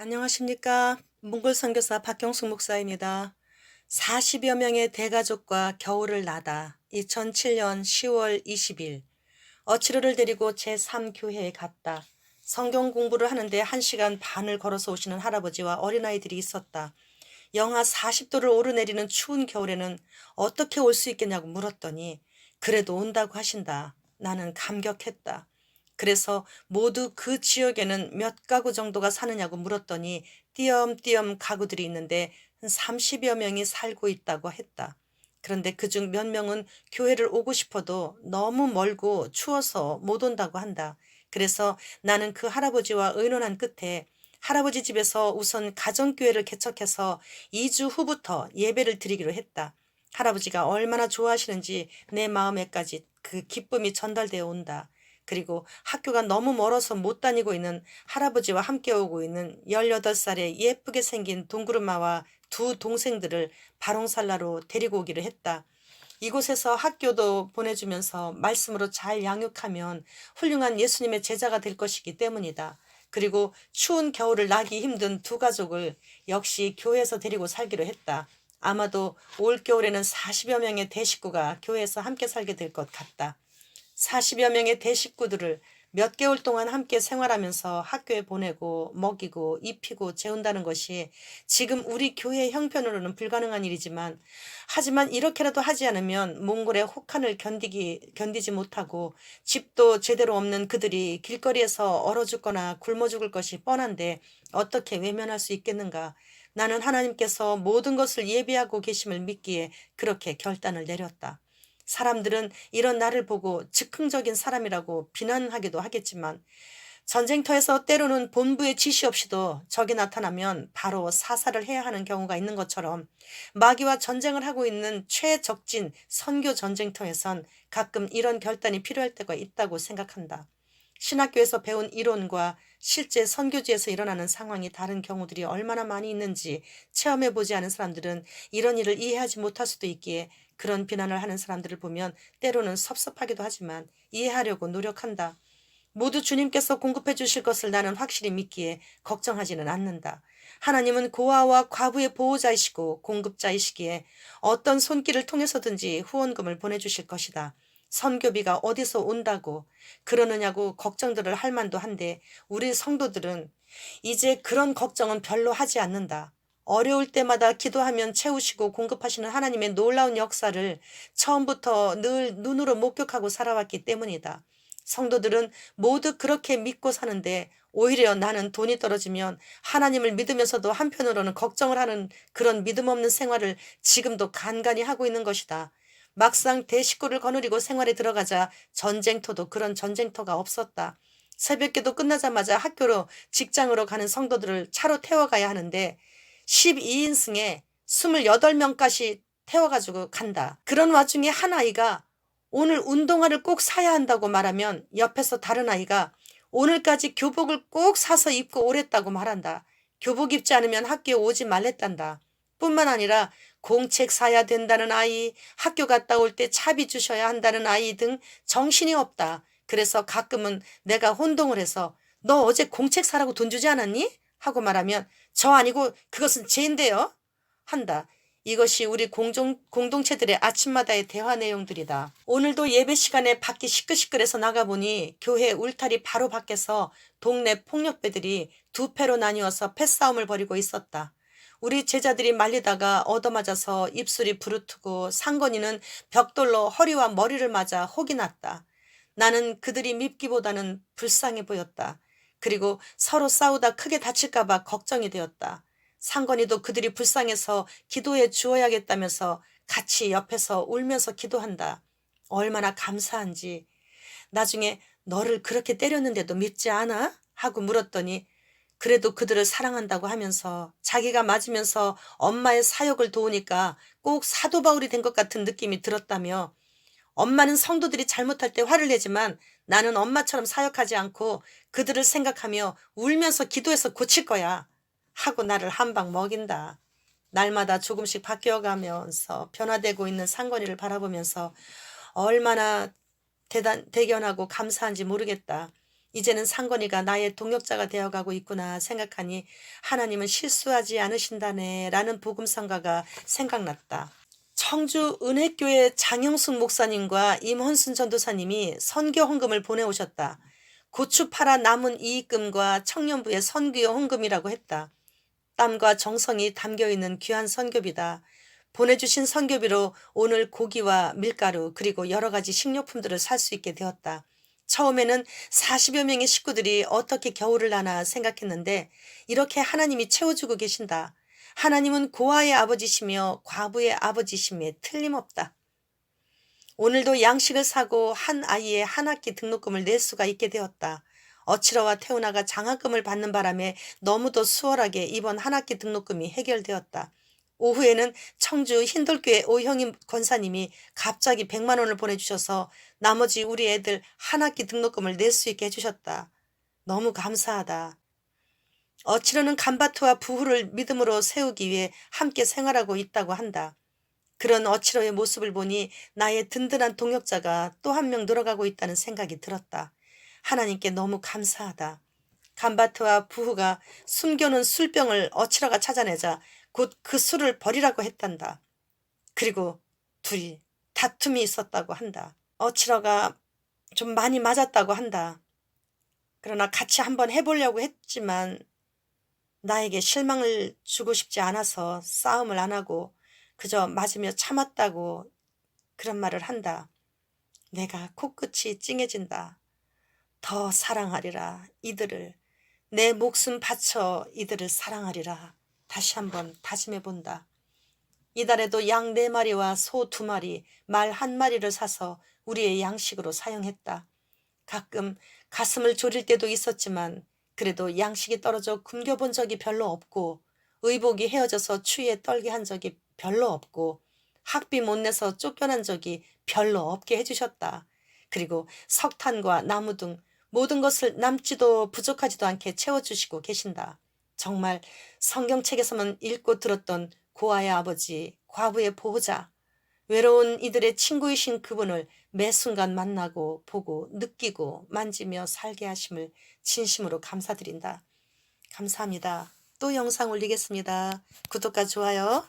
안녕하십니까. 몽골 선교사 박경숙 목사입니다. 40여 명의 대가족과 겨울을 나다 2007년 10월 20일 어치루를 데리고 제3교회에 갔다. 성경 공부를 하는데 1시간 반을 걸어서 오시는 할아버지와 어린아이들이 있었다. 영하 40도를 오르내리는 추운 겨울에는 어떻게 올 수 있겠냐고 물었더니 그래도 온다고 하신다. 나는 감격했다. 그래서 모두 그 지역에는 몇 가구 정도가 사느냐고 물었더니 띄엄띄엄 가구들이 있는데 한 30여 명이 살고 있다고 했다. 그런데 그중 몇 명은 교회를 오고 싶어도 너무 멀고 추워서 못 온다고 한다. 그래서 나는 그 할아버지와 의논한 끝에 할아버지 집에서 우선 가정교회를 개척해서 2주 후부터 예배를 드리기로 했다. 할아버지가 얼마나 좋아하시는지 내 마음에까지 그 기쁨이 전달되어 온다. 그리고 학교가 너무 멀어서 못 다니고 있는 할아버지와 함께 오고 있는 18살의 예쁘게 생긴 동구르마와 두 동생들을 바롱살라로 데리고 오기로 했다. 이곳에서 학교도 보내주면서 말씀으로 잘 양육하면 훌륭한 예수님의 제자가 될 것이기 때문이다. 그리고 추운 겨울을 나기 힘든 두 가족을 역시 교회에서 데리고 살기로 했다. 아마도 올 겨울에는 40여 명의 대식구가 교회에서 함께 살게 될 것 같다. 40여 명의 대식구들을 몇 개월 동안 함께 생활하면서 학교에 보내고 먹이고 입히고 재운다는 것이 지금 우리 교회 형편으로는 불가능한 일이지만 하지만 이렇게라도 하지 않으면 몽골의 혹한을 견디지 못하고 집도 제대로 없는 그들이 길거리에서 얼어 죽거나 굶어 죽을 것이 뻔한데 어떻게 외면할 수 있겠는가. 나는 하나님께서 모든 것을 예비하고 계심을 믿기에 그렇게 결단을 내렸다. 사람들은 이런 나를 보고 즉흥적인 사람이라고 비난하기도 하겠지만 전쟁터에서 때로는 본부의 지시 없이도 적이 나타나면 바로 사살을 해야 하는 경우가 있는 것처럼 마귀와 전쟁을 하고 있는 최적진 선교 전쟁터에선 가끔 이런 결단이 필요할 때가 있다고 생각한다. 신학교에서 배운 이론과 실제 선교지에서 일어나는 상황이 다른 경우들이 얼마나 많이 있는지 체험해보지 않은 사람들은 이런 일을 이해하지 못할 수도 있기에 그런 비난을 하는 사람들을 보면 때로는 섭섭하기도 하지만 이해하려고 노력한다. 모두 주님께서 공급해 주실 것을 나는 확실히 믿기에 걱정하지는 않는다. 하나님은 고아와 과부의 보호자이시고 공급자이시기에 어떤 손길을 통해서든지 후원금을 보내주실 것이다. 선교비가 어디서 온다고 그러느냐고 걱정들을 할 만도 한데 우리 성도들은 이제 그런 걱정은 별로 하지 않는다. 어려울 때마다 기도하면 채우시고 공급하시는 하나님의 놀라운 역사를 처음부터 늘 눈으로 목격하고 살아왔기 때문이다. 성도들은 모두 그렇게 믿고 사는데 오히려 나는 돈이 떨어지면 하나님을 믿으면서도 한편으로는 걱정을 하는 그런 믿음 없는 생활을 지금도 간간히 하고 있는 것이다. 막상 대식구를 거느리고 생활에 들어가자 전쟁터도 그런 전쟁터가 없었다. 새벽기도 끝나자마자 학교로 직장으로 가는 성도들을 차로 태워가야 하는데 12인승에 28명까지 태워가지고 간다. 그런 와중에 한 아이가 오늘 운동화를 꼭 사야 한다고 말하면 옆에서 다른 아이가 오늘까지 교복을 꼭 사서 입고 오랬다고 말한다. 교복 입지 않으면 학교에 오지 말랬단다. 뿐만 아니라 공책 사야 된다는 아이, 학교 갔다 올 때 차비 주셔야 한다는 아이 등 정신이 없다. 그래서 가끔은 내가 혼동을 해서 너 어제 공책 사라고 돈 주지 않았니? 하고 말하면 저 아니고 그것은 쟤인데요. 한다. 이것이 우리 공동체들의 아침마다의 대화 내용들이다. 오늘도 예배 시간에 밖이 시끌시끌해서 나가보니 교회 울타리 바로 밖에서 동네 폭력배들이 두 패로 나뉘어서 패싸움을 벌이고 있었다. 우리 제자들이 말리다가 얻어맞아서 입술이 부르트고 상건이는 벽돌로 허리와 머리를 맞아 혹이 났다. 나는 그들이 밉기보다는 불쌍해 보였다. 그리고 서로 싸우다 크게 다칠까봐 걱정이 되었다. 상건이도 그들이 불쌍해서 기도해 주어야겠다면서 같이 옆에서 울면서 기도한다. 얼마나 감사한지. 나중에 너를 그렇게 때렸는데도 밉지 않아? 하고 물었더니 그래도 그들을 사랑한다고 하면서 자기가 맞으면서 엄마의 사역을 도우니까 꼭 사도 바울이 된 것 같은 느낌이 들었다며 엄마는 성도들이 잘못할 때 화를 내지만 나는 엄마처럼 사역하지 않고 그들을 생각하며 울면서 기도해서 고칠 거야. 하고 나를 한 방 먹인다. 날마다 조금씩 바뀌어가면서 변화되고 있는 상건이를 바라보면서 얼마나 대견하고 감사한지 모르겠다. 이제는 상건이가 나의 동역자가 되어가고 있구나 생각하니 하나님은 실수하지 않으신다네 라는 복음성가가 생각났다. 청주 은혜교회 장영숙 목사님과 임헌순 전도사님이 선교 헌금을 보내오셨다. 고추 팔아 남은 이익금과 청년부의 선교 헌금이라고 했다. 땀과 정성이 담겨있는 귀한 선교비다. 보내주신 선교비로 오늘 고기와 밀가루 그리고 여러 가지 식료품들을 살 수 있게 되었다. 처음에는 40여 명의 식구들이 어떻게 겨울을 나나 생각했는데 이렇게 하나님이 채워주고 계신다. 하나님은 고아의 아버지시며 과부의 아버지심에 틀림없다. 오늘도 양식을 사고 한 아이의 한 학기 등록금을 낼 수가 있게 되었다. 어치러와 태우나가 장학금을 받는 바람에 너무도 수월하게 이번 한 학기 등록금이 해결되었다. 오후에는 청주 흰돌교회 오형임 권사님이 갑자기 100만 원을 보내주셔서 나머지 우리 애들 한 학기 등록금을 낼 수 있게 해주셨다. 너무 감사하다. 어치러는 간바트와 부후를 믿음으로 세우기 위해 함께 생활하고 있다고 한다. 그런 어치러의 모습을 보니 나의 든든한 동역자가 또 한 명 늘어가고 있다는 생각이 들었다. 하나님께 너무 감사하다. 간바트와 부후가 숨겨놓은 술병을 어치러가 찾아내자 곧 그 술을 버리라고 했단다. 그리고 둘이 다툼이 있었다고 한다. 어치러가 좀 많이 맞았다고 한다. 그러나 같이 한번 해보려고 했지만 나에게 실망을 주고 싶지 않아서 싸움을 안 하고 그저 맞으며 참았다고 그런 말을 한다. 내가 코끝이 찡해진다. 더 사랑하리라 이들을. 내 목숨 바쳐 이들을 사랑하리라. 다시 한번 다짐해본다. 이달에도 양 4마리와 소 2마리, 말 1마리를 사서 우리의 양식으로 사용했다. 가끔 가슴을 졸일 때도 있었지만 그래도 양식이 떨어져 굶겨본 적이 별로 없고 의복이 헤어져서 추위에 떨게 한 적이 별로 없고 학비 못 내서 쫓겨난 적이 별로 없게 해주셨다. 그리고 석탄과 나무 등 모든 것을 남지도 부족하지도 않게 채워주시고 계신다. 정말 성경책에서만 읽고 들었던 고아의 아버지, 과부의 보호자, 외로운 이들의 친구이신 그분을 매 순간 만나고 보고 느끼고 만지며 살게 하심을 진심으로 감사드린다. 감사합니다. 또 영상 올리겠습니다. 구독과 좋아요.